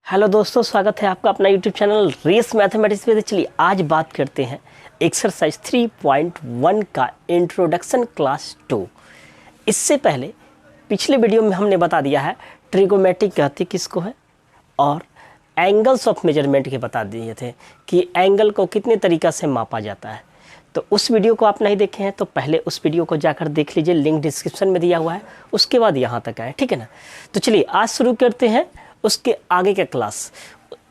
Hello दोस्तों, स्वागत है आपका अपना यूट्यूब चैनल रेस मैथमेटिक्स पे। चलिए आज बात करते हैं एक्सरसाइज 3.1 का इंट्रोडक्शन क्लास 2। इससे पहले पिछले वीडियो में हमने बता दिया है ट्रिगोमेट्री कहते किसको है और एंगल्स ऑफ मेजरमेंट के बता दिए थे कि एंगल को कितने तरीक़ा से मापा जाता है। तो उस वीडियो को आप नहीं देखे हैं तो पहले उस वीडियो को जाकर देख लीजिए, लिंक डिस्क्रिप्शन में दिया हुआ है। उसके बाद यहाँ तक आए, ठीक है ना। तो चलिए आज शुरू करते हैं उसके आगे का क्लास।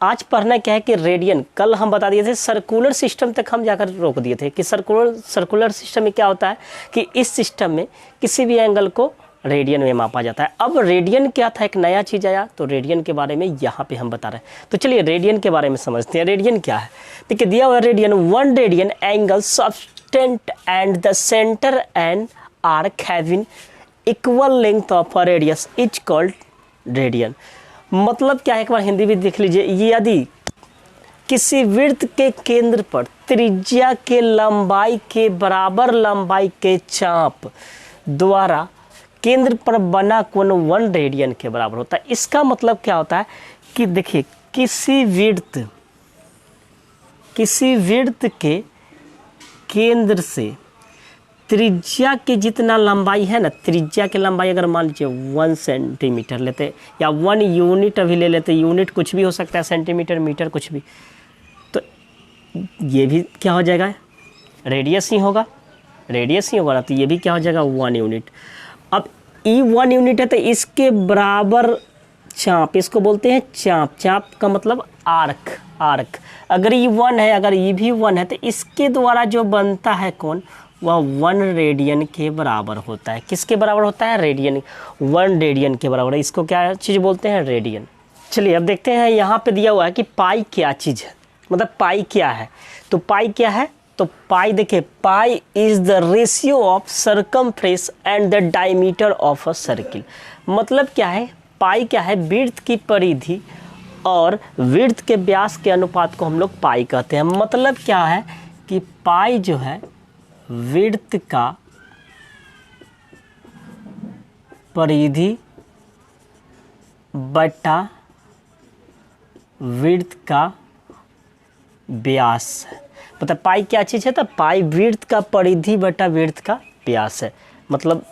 आज पढ़ना क्या है कि रेडियन, कल हम बता दिए थे सर्कुलर सिस्टम तक हम जाकर रोक दिए थे कि सर्कुलर सिस्टम में क्या होता है कि इस सिस्टम में किसी भी एंगल को रेडियन में मापा जाता है। अब रेडियन क्या था, एक नया चीज़ आया, तो रेडियन के बारे में यहाँ पे हम बता रहे हैं। तो चलिए रेडियन के बारे में समझते हैं। रेडियन क्या है, देखिए दिया हुआ radian, 1 radian angle subtend and the centre and arc having equal length of a radius is called radian. मतलब क्या है, एक बार हिंदी भी देख लीजिए। यदि किसी वृत्त के केंद्र पर त्रिज्या के लंबाई के बराबर लंबाई के चाप द्वारा केंद्र पर बना कोण 1 रेडियन के बराबर होता है। इसका मतलब क्या होता है कि देखिए किसी वृत्त के केंद्र से त्रिज्या के जितना लंबाई है ना, त्रिज्या की लंबाई अगर मान लीजिए 1 सेंटीमीटर लेते या 1 यूनिट अभी ले लेते, यूनिट कुछ भी हो सकता है, सेंटीमीटर मीटर कुछ भी, तो ये भी क्या हो जाएगा, रेडियस ही होगा ना। तो ये भी क्या हो जाएगा, 1 यूनिट। अब ई 1 यूनिट है तो इसके बराबर चाप, इसको बोलते हैं चाप। चाप का मतलब आर्क। अगर ई 1 है, अगर ई भी 1 है तो इसके द्वारा जो बनता है कोण वह 1 रेडियन के बराबर होता है। किसके बराबर होता है, रेडियन, 1 रेडियन के बराबर है। इसको क्या चीज़ बोलते हैं, रेडियन। चलिए अब देखते हैं, यहाँ पे दिया हुआ है कि पाई क्या चीज़ है, मतलब पाई क्या है। तो पाई क्या है, तो पाई देखिए, pi is the ratio of circumference and the diameter of a circle. मतलब क्या है, पाई क्या है, वृत्त की परिधि और वृत्त के व्यास के अनुपात को हम लोग पाई कहते हैं। मतलब क्या है कि पाई जो है वृत्त का परिधि बटा वृत्त का व्यास है। मतलब पाई क्या चीज़ है, तो पाई वृत्त का परिधि बटा वृत्त का व्यास है। मतलब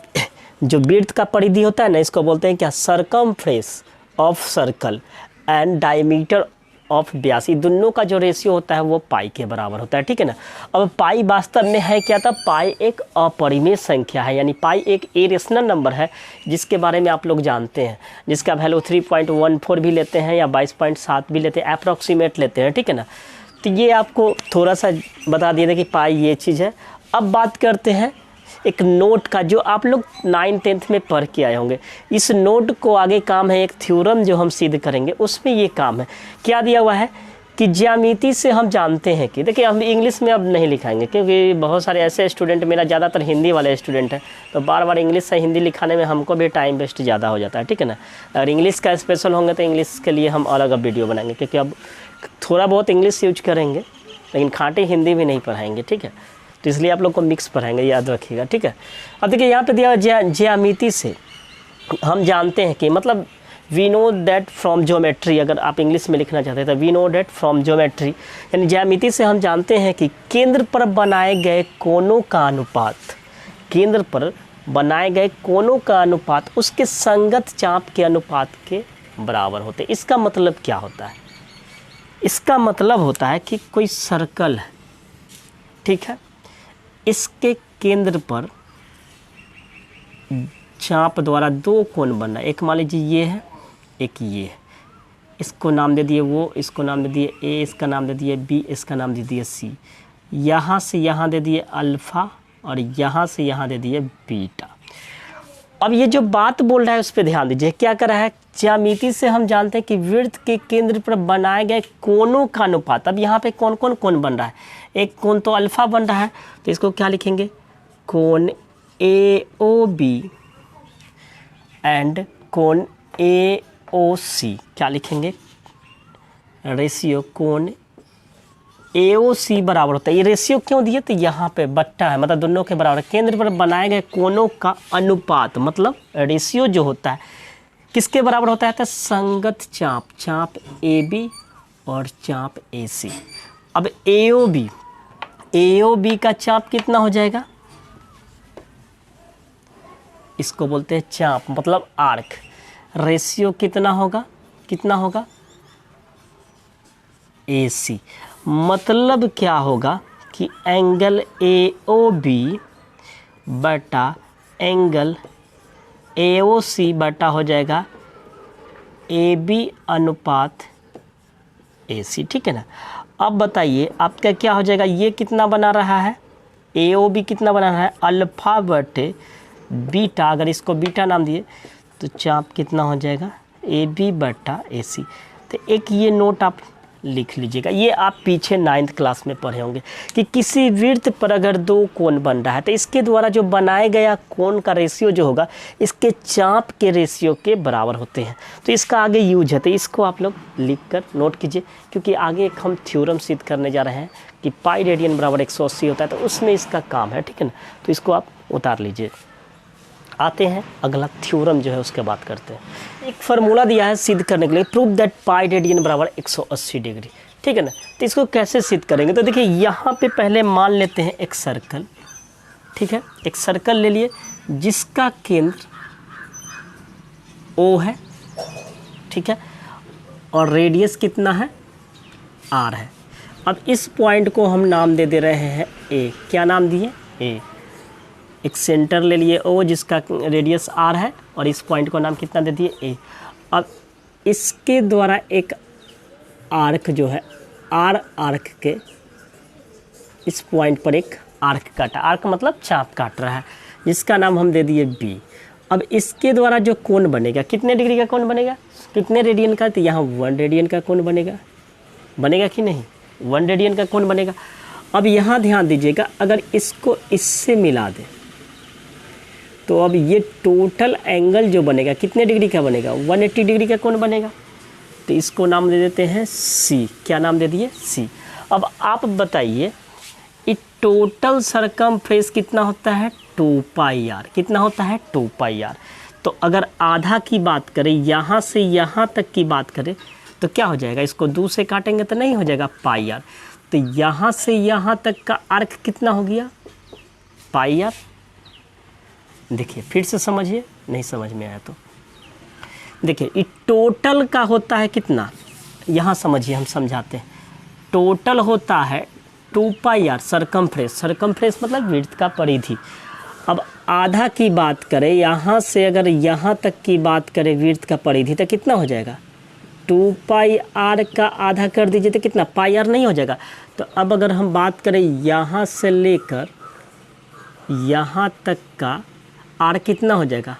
जो वृत्त का परिधि होता है ना, इसको बोलते हैं क्या, circumference of circle and diameter of व्यास। ये दोनों का जो रेशियो होता है वो पाई के बराबर होता है, ठीक है ना। अब पाई वास्तव में है क्या था, पाई एक अपरिमेय संख्या है, यानी पाई एक इरेशनल नंबर है जिसके बारे में आप लोग जानते हैं, जिसका वैल्यू 3.14 भी लेते हैं या 22.7 भी लेते हैं, अप्रॉक्सीमेट लेते हैं, ठीक है ना। तो ये आपको थोड़ा सा बता दिया था कि पाई ये चीज़ है। अब बात करते हैं एक नोट का, जो आप लोग 9th-10th में पढ़ के आए होंगे। इस नोट को आगे काम है एक थ्योरम जो हम सिद्ध करेंगे, उसमें ये काम है। क्या दिया हुआ है कि ज्यामिति से हम जानते हैं कि, देखिए हम इंग्लिश में अब नहीं लिखाएंगे क्योंकि बहुत सारे ऐसे स्टूडेंट, मेरा ज़्यादातर हिंदी वाले स्टूडेंट हैं, तो बार बार इंग्लिश से हिंदी लिखाने में हमको भी टाइम वेस्ट ज़्यादा हो जाता है, ठीक है ना। अगर इंग्लिश का स्पेशल होंगे तो इंग्लिश के लिए हम अलग अब वीडियो बनाएंगे, क्योंकि अब थोड़ा बहुत इंग्लिश यूज करेंगे लेकिन खाँटी हिंदी भी नहीं पढ़ाएंगे, ठीक है। तो इसलिए आप लोग को मिक्स पढ़ाएंगे, याद रखिएगा, ठीक है। अब देखिए यहाँ पे दिया ज्यामिति से हम जानते हैं कि, मतलब we know that from geometry, अगर आप इंग्लिश में लिखना चाहते हैं तो we know that from geometry, यानी ज्यामिति से हम जानते हैं कि केंद्र पर बनाए गए कोणों का अनुपात, केंद्र पर बनाए गए कोणों का अनुपात उसके संगत चाप के अनुपात के बराबर होते हैं। इसका मतलब क्या होता है, इसका मतलब होता है कि कोई सर्कल है, ठीक है, इसके केंद्र पर चाप द्वारा 2 कोण बनना, एक मान लीजिए ये है, एक ये है, इसको नाम दे दिए वो, इसको नाम दे दिए ए, इसका नाम दे दिए बी, इसका नाम दे दिए सी, यहाँ से यहाँ दे दिए अल्फ़ा और यहाँ से यहाँ दे दिए बीटा। अब ये जो बात बोल रहा है उस पर ध्यान दीजिए, क्या कर रहा है, ज्यामिति से हम जानते हैं कि वृत्त के केंद्र पर बनाए गए कोणों का अनुपात। अब यहाँ पे कौन कौन कोण बन रहा है, एक कोण तो अल्फ़ा बन रहा है, तो इसको क्या लिखेंगे, कोण AOB एंड कोण AOC, क्या लिखेंगे, रेशियो कोण AOC बराबर होता है। ये रेशियो क्यों दिए, तो यहाँ पे बट्टा है, मतलब दोनों के बराबर। केंद्र पर बनाए गए कोणों का अनुपात, मतलब रेशियो जो होता है किसके बराबर होता है? तो संगत चाप, चाप AB और चाप AC। अब AOB का चाप कितना हो जाएगा? इसको बोलते हैं चाप, मतलब आर्क। रेशियो कितना होगा? कितना होगा? AC। मतलब क्या होगा कि एंगल AOB बटा एंगल AOC बटा हो जाएगा AB अनुपात AC, ठीक है ना। अब बताइए आपका क्या हो जाएगा? ये कितना बना रहा है? AOB कितना बना रहा है? अल्फा बटे बीटा। अगर इसको बीटा नाम दिए तो चाप कितना हो जाएगा? AB बटा AC। तो एक ये नोट आप लिख लीजिएगा, ये आप पीछे 9th क्लास में पढ़े होंगे कि किसी वृत्त पर अगर दो कोण बन रहा है तो इसके द्वारा जो बनाए गया कोण का रेशियो जो होगा इसके चाप के रेशियो के बराबर होते हैं। तो इसका आगे यूज है, तो इसको आप लोग लिख कर नोट कीजिए, क्योंकि आगे एक हम थ्योरम सिद्ध करने जा रहे हैं कि पाई रेडियन बराबर 180 होता है, तो उसमें इसका काम है, ठीक है ना। तो इसको आप उतार लीजिए। आते हैं अगला थ्योरम जो है उसके बात करते हैं। एक फार्मूला दिया है सिद्ध करने के लिए, प्रूव दैट पाई रेडियन बराबर 180 डिग्री, ठीक है ना। तो इसको कैसे सिद्ध करेंगे? तो देखिए यहाँ पे पहले मान लेते हैं एक सर्कल, ठीक है। एक सर्कल ले लिए जिसका केंद्र O है, ठीक है, और रेडियस कितना है? R है। अब इस पॉइंट को हम नाम दे रहे हैं A। क्या नाम दिए? A। एक सेंटर ले लिए O जिसका रेडियस R है, और इस पॉइंट को नाम कितना दे दिए? A। अब इसके द्वारा एक आर्क जो है R आर्क के इस पॉइंट पर एक आर्क काटा, आर्क मतलब चाप काट रहा है, जिसका नाम हम दे दिए B। अब इसके द्वारा जो कोण बनेगा, कितने डिग्री का कोण बनेगा? कितने रेडियन का? तो यहाँ 1 रेडियन का कोण बनेगा, बनेगा कि नहीं? 1 रेडियन का कोण बनेगा। अब यहाँ ध्यान दीजिएगा, अगर इसको इससे मिला दें तो अब ये टोटल एंगल जो बनेगा कितने डिग्री का बनेगा? 180 डिग्री का कोण बनेगा। तो इसको नाम दे देते हैं C। क्या नाम दे दिए? C। अब आप बताइए ये टोटल सरकमफ्रेंस कितना होता है? 2 पाई R। कितना होता है? 2 पाई R। तो अगर आधा की बात करें, यहाँ से यहाँ तक की बात करें तो क्या हो जाएगा? इसको 2 से काटेंगे तो नहीं हो जाएगा पाई R। तो यहाँ से यहाँ तक का आर्क कितना हो गया? पाई R। देखिए फिर से समझिए, नहीं समझ में आया तो देखिए, ये टोटल का होता है कितना? यहाँ समझिए, हम समझाते हैं। टोटल होता है 2 पाई R सरकमफ्रेंस। सरकमफ्रेंस मतलब वृत्त का परिधि। अब आधा की बात करें, यहाँ से अगर यहाँ तक की बात करें वृत्त का परिधि, तो कितना हो जाएगा? 2 पाई R का आधा कर दीजिए तो कितना? पाई R नहीं हो जाएगा। तो अब अगर हम बात करें यहाँ से लेकर यहाँ तक का R कितना हो जाएगा?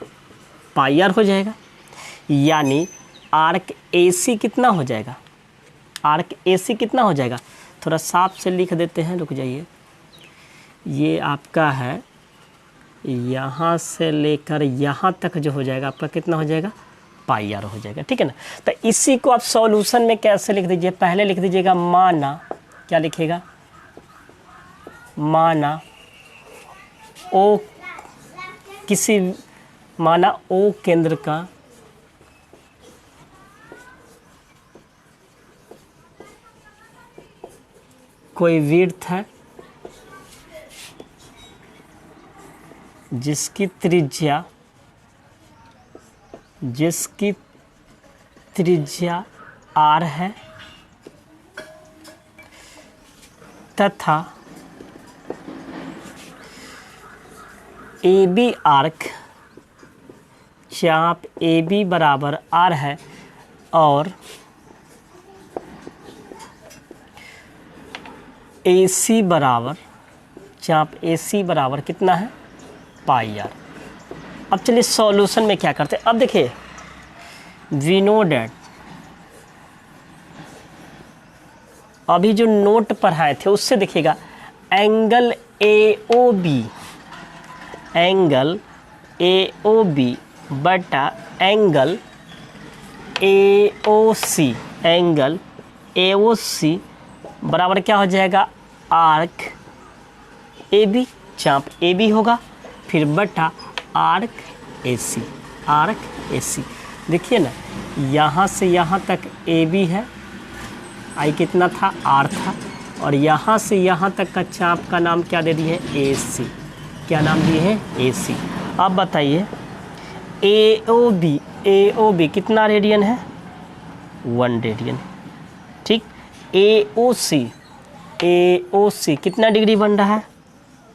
पाई R हो जाएगा। यानी आर्क AC कितना हो जाएगा? आर्क AC कितना हो जाएगा? थोड़ा साफ से लिख देते हैं, रुक जाइए। ये आपका है यहाँ से लेकर यहाँ तक जो हो जाएगा आपका कितना हो जाएगा? पाई R हो जाएगा, ठीक है ना। तो इसी को आप सॉल्यूशन में कैसे लिख दीजिए? पहले लिख दीजिएगा माना, क्या लिखेगा? माना O किसी, माना O केंद्र का कोई वृत्त है जिसकी त्रिज्या R है तथा AB आर्क चाप AB बराबर R है, और AC बराबर, चाप AC बराबर कितना है? पाई R। अब चलिए सॉल्यूशन में क्या करते हैं। अब देखिए, वी नो डैट, अभी जो नोट पढ़ाए थे उससे देखिएगा, एंगल AOB बटा एंगल AOC बराबर क्या हो जाएगा? आर्क AB, चाप AB होगा, फिर बटा आर्क AC। देखिए ना, यहाँ से यहाँ तक ए बी है, आई कितना था, आर था, और यहाँ से यहाँ तक का चाप का नाम क्या दे दिए है, ए सी। क्या नाम दिए हैं, ए सी। अब बताइए ए ओ बी कितना रेडियन है, 1 रेडियन। ठीक, ए ओ सी कितना डिग्री बन रहा है,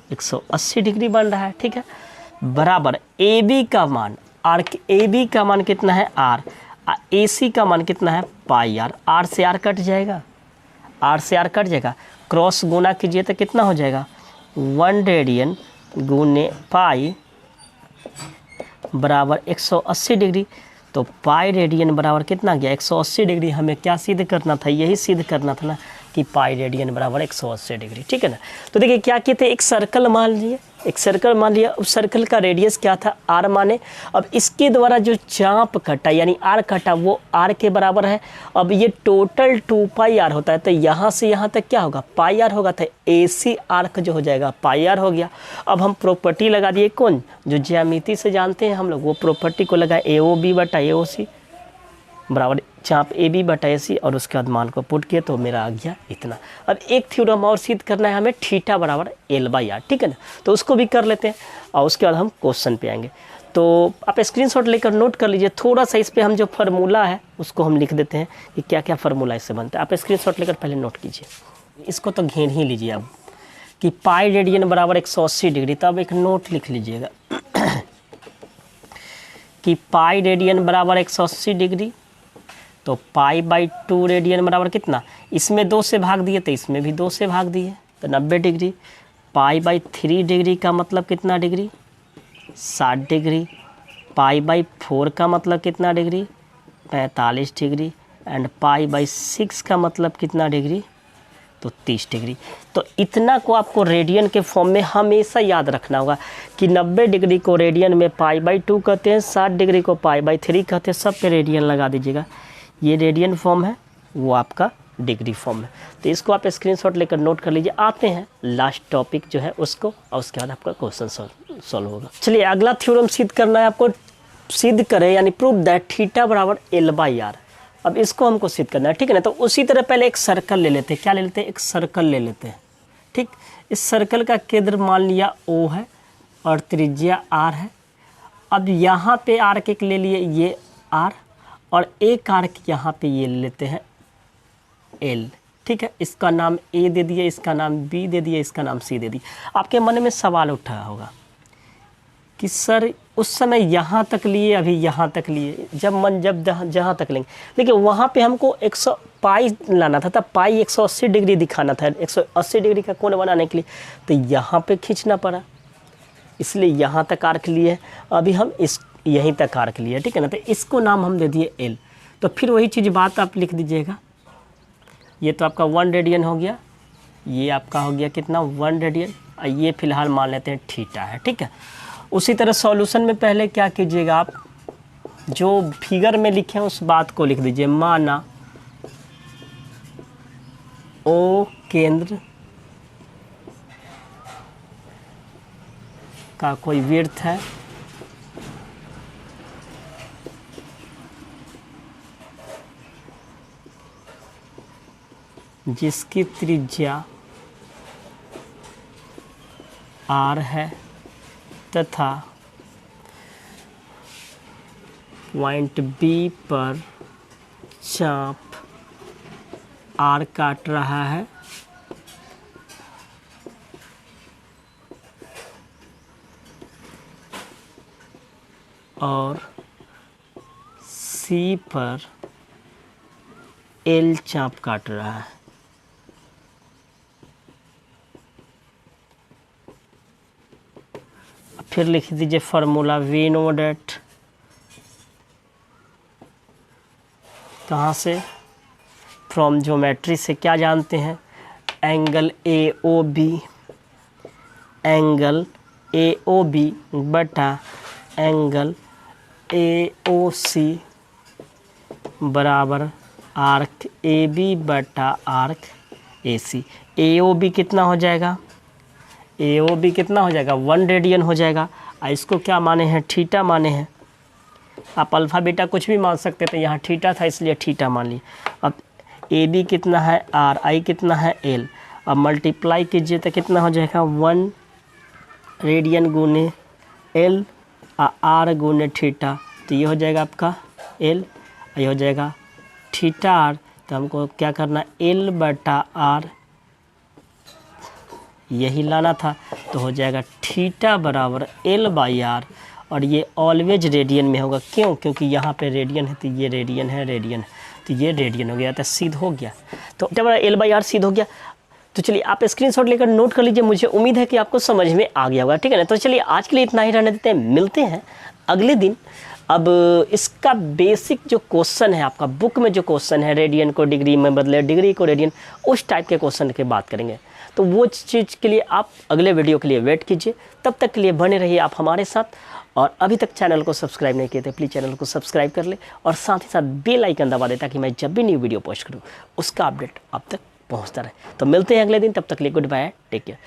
180 डिग्री बन रहा है। ठीक है, बराबर ए बी का मान, आर ए बी का मान कितना है, आर, ए सी का मान कितना है, पाई आर। आर से आर कट जाएगा, आर से आर कट जाएगा, क्रॉस गुना कीजिए तो कितना हो जाएगा, 1 रेडियन गुने पाई बराबर 180 डिग्री। तो पाई रेडियन बराबर कितना गया, 180 डिग्री। हमें क्या सिद्ध करना था, यही सिद्ध करना था ना कि पाई रेडियन बराबर 180 डिग्री। ठीक है ना। तो देखिए क्या किए थे, एक सर्कल मान लिए, एक सर्कल मान लिया, उस सर्कल का रेडियस क्या था, आर माने। अब इसके द्वारा जो चाप कटा यानी आर कटा वो आर के बराबर है। अब ये टोटल 2 पाई आर होता है, तो यहाँ से यहाँ तक क्या होगा, पाई आर होगा। तो ए सी आर्क जो हो जाएगा पाई आर हो गया। अब हम प्रॉपर्टी लगा दिए, कौन, जो ज्यामिति से जानते हैं हम लोग, वो प्रॉपर्टी को लगाए, ए ओ बी बटा ए ओ सी बराबर चाप ए बी बटा ए सी, और उसके बाद मान को पुट किए तो मेरा आ गया इतना। अब एक थ्योरम और सिद्ध करना है हमें, थीटा बराबर एल बाई आर। ठीक है ना, तो उसको भी कर लेते हैं और उसके बाद हम क्वेश्चन पे आएंगे। तो आप स्क्रीनशॉट लेकर नोट कर लीजिए, थोड़ा सा इस पर हम जो फार्मूला है उसको हम लिख देते हैं कि क्या क्या फार्मूला इससे बनता है। आप स्क्रीनशॉट लेकर पहले नोट कीजिए, इसको तो घेर ही लीजिए अब, कि पाई रेडियन बराबर 180 डिग्री। तो अब एक नोट लिख लीजिएगा कि पाई रेडियन बराबर 180 डिग्री, तो पाई बाई 2 रेडियन बराबर कितना, इसमें 2 से भाग दिए तो इसमें भी 2 से भाग दिए, तो 90 डिग्री। पाई बाई 3 डिग्री का मतलब कितना डिग्री, 60 डिग्री। पाई बाई 4 का मतलब कितना degree, 45 degree. And pi by 6 का मतलब कितना डिग्री, तो 30 डिग्री। तो इतना को आपको रेडियन के फॉर्म में हमेशा याद रखना होगा कि 90 डिग्री को रेडियन में पाई बाई 2 कहते हैं, 60 डिग्री को पाई बाई 3 कहते हैं, सब पे रेडियन लगा दीजिएगा। ये रेडियन फॉर्म है, वो आपका डिग्री फॉर्म है। तो इसको आप स्क्रीनशॉट लेकर नोट कर लीजिए। आते हैं लास्ट टॉपिक जो है उसको, और उसके बाद आपका क्वेश्चन सॉल्व होगा। चलिए अगला थ्योरम सिद्ध करना है आपको, सिद्ध करें यानी प्रूव दैट थीटा बराबर एल बाई आर। अब इसको हमको सिद्ध करना है, ठीक है ना। तो उसी तरह पहले एक सर्कल ले लेते हैं, क्या ले लेते हैं, एक सर्कल ले लेते हैं। ठीक, इस सर्कल का केंद्र मान लिया ओ है और त्रिज्या आर है। अब यहाँ पे आर्क एक ले लिए, ये आर, और एक आर्क यहाँ पे ये लेते हैं एल। ठीक है, इसका नाम ए दे दिए, इसका नाम बी दे दिए, इसका नाम सी दे दिए। आपके मन में सवाल उठा होगा कि सर उस समय यहाँ तक लिए, अभी यहाँ तक लिए, जब जहाँ तक लेंगे, लेकिन वहाँ पे हमको 100 पाई लाना था, तब पाई 180 डिग्री दिखाना था, 180 डिग्री का कोण बनाने के लिए, तो यहाँ पे खींचना पड़ा, इसलिए यहाँ तक आर्क लिए। अभी हम इस यहीं तक आर्क लिए, ठीक है ना। तो इसको नाम हम दे दिए एल। तो फिर वही चीज़ बात आप लिख दीजिएगा, ये तो आपका 1 रेडियन हो गया, ये आपका हो गया कितना, 1 रेडियन, और ये फिलहाल मान लेते हैं थीटा है, ठीक है। उसी तरह सॉल्यूशन में पहले क्या कीजिएगा, आप जो फिगर में लिखे हैं उस बात को लिख दीजिए। माना ओ केंद्र का कोई वृत्त है, जिसकी त्रिज्या आर है तथा पॉइंट बी पर चाप आर काट रहा है, और सी पर एल चाप काट रहा है। फिर लिख दीजिए फार्मूला वी नो डेट, कहाँ से, फ्रॉम ज्योमेट्री से क्या जानते हैं, angle A O B, angle A O B बटा एंगल ए ओ सी बराबर आर्क ए बी बटा arc A C. A O B कितना हो जाएगा, ए ओ बी कितना हो जाएगा, 1 रेडियन हो जाएगा। और इसको क्या माने हैं, थीटा माने हैं, आप अल्फ़ा बीटा कुछ भी मान सकते थे, यहाँ थीटा था इसलिए थीटा मान लिए। अब ए बी कितना है आर, आई कितना है एल, अब मल्टीप्लाई कीजिए तो कितना हो जाएगा 1 रेडियन गुने एल आर गुने थीटा, तो ये हो जाएगा आपका एल, ये हो जाएगा थीटा आर। तो हमको क्या करना, एल बटा आर यही लाना था, तो हो जाएगा थीटा बराबर एल बाई आर, और ये ऑलवेज रेडियन में होगा। क्यों? क्योंकि यहाँ पे रेडियन है तो ये रेडियन है, रेडियन तो ये रेडियन हो गया, तो सिद्ध हो गया। तो थीटा बराबर एल बाई आर सिद्ध हो गया। तो चलिए आप स्क्रीनशॉट लेकर नोट कर लीजिए, मुझे उम्मीद है कि आपको समझ में आ गया होगा, ठीक है ना। तो चलिए आज के लिए इतना ही रहने देते हैं, मिलते हैं अगले दिन। अब इसका बेसिक जो क्वेश्चन है आपका बुक में, जो क्वेश्चन है रेडियन को डिग्री में बदले, डिग्री को रेडियन, उस टाइप के क्वेश्चन की बात करेंगे। तो वो चीज़ के लिए आप अगले वीडियो के लिए वेट कीजिए, तब तक के लिए बने रहिए आप हमारे साथ। और अभी तक चैनल को सब्सक्राइब नहीं किए थे प्लीज़ चैनल को सब्सक्राइब कर ले, और साथ ही साथ बेल आइकन दबा दे ताकि मैं जब भी न्यू वीडियो पोस्ट करूँ उसका अपडेट आप तक पहुँचता रहे। तो मिलते हैं अगले दिन, तब तक के लिए गुड बाय, टेक केयर।